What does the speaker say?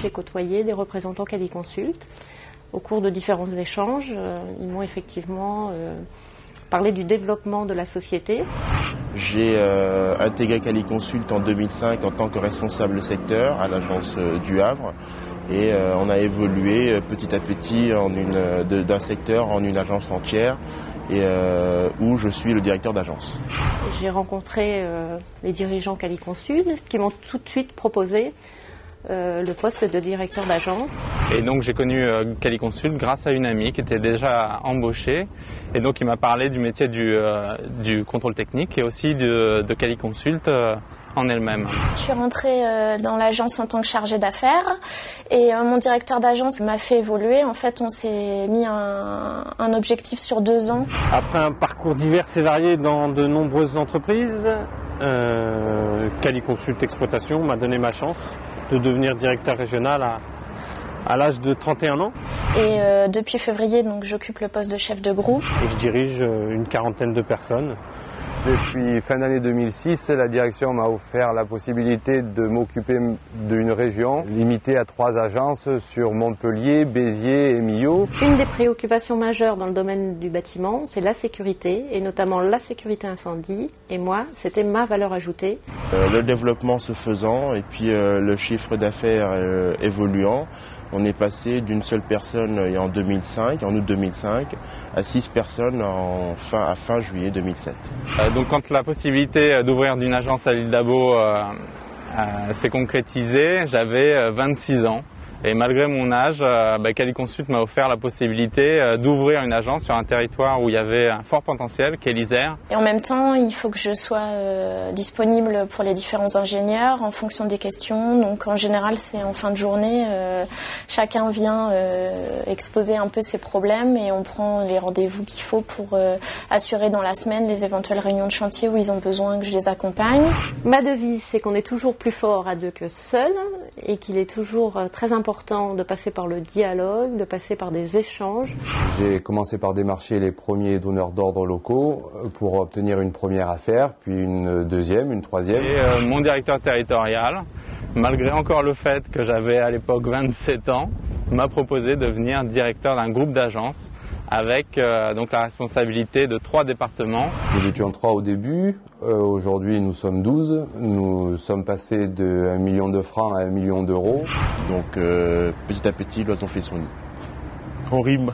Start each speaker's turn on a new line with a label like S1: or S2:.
S1: j'ai côtoyé des représentants Quali-Consult. Au cours de différents échanges, ils m'ont effectivement parlé du développement de la société.
S2: J'ai intégré Quali-Consult en 2005 en tant que responsable secteur à l'agence du Havre. Et on a évolué petit à petit d'un secteur en une agence entière et où je suis le directeur d'agence.
S1: J'ai rencontré les dirigeants Quali-Consult qui m'ont tout de suite proposé le poste de directeur d'agence.
S3: Et donc j'ai connu Quali-Consult grâce à une amie qui était déjà embauchée et donc il m'a parlé du métier du contrôle technique et aussi de Quali-Consult en elle-même.
S4: Je suis rentrée dans l'agence en tant que chargée d'affaires et mon directeur d'agence m'a fait évoluer. En fait, on s'est mis un objectif sur 2 ans.
S5: Après un parcours divers et varié dans de nombreuses entreprises, Quali-Consult Exploitation m'a donné ma chance de devenir directeur régional à l'âge de 31 ans.
S4: Et depuis février, donc, j'occupe le poste de chef de groupe.
S5: Et je dirige une 40aine de personnes.
S6: Depuis fin d'année 2006, la direction m'a offert la possibilité de m'occuper d'une région limitée à 3 agences sur Montpellier, Béziers et Millau.
S1: Une des préoccupations majeures dans le domaine du bâtiment, c'est la sécurité, et notamment la sécurité incendie. Et moi, c'était ma valeur ajoutée.
S2: Le développement se faisant et puis le chiffre d'affaires évoluant, on est passé d'une seule personne en 2005, en août 2005, à 6 personnes à fin juillet 2007.
S3: Donc quand la possibilité d'ouvrir d'une agence à l'île d'Abo s'est concrétisée, j'avais 26 ans. Et malgré mon âge, Quali-Consult m'a offert la possibilité d'ouvrir une agence sur un territoire où il y avait un fort potentiel, qui est l'Isère.
S4: Et en même temps, il faut que je sois disponible pour les différents ingénieurs en fonction des questions. Donc en général, c'est en fin de journée, chacun vient exposer un peu ses problèmes et on prend les rendez-vous qu'il faut pour assurer dans la semaine les éventuelles réunions de chantier où ils ont besoin que je les accompagne.
S1: Ma devise, c'est qu'on est toujours plus fort à 2 que seul et qu'il est toujours très important de passer par le dialogue, de passer par des échanges.
S6: J'ai commencé par démarcher les premiers donneurs d'ordre locaux pour obtenir une première affaire, puis une deuxième, une troisième.
S3: Et mon directeur territorial, malgré encore le fait que j'avais à l'époque 27 ans, m'a proposé de devenir directeur d'un groupe d'agences avec donc la responsabilité de 3 départements.
S6: Nous étions 3 au début, aujourd'hui nous sommes 12, nous sommes passés de 1 million de francs à 1 million d'euros.
S2: Donc petit à petit, l'oiseau fait son nid. On rime.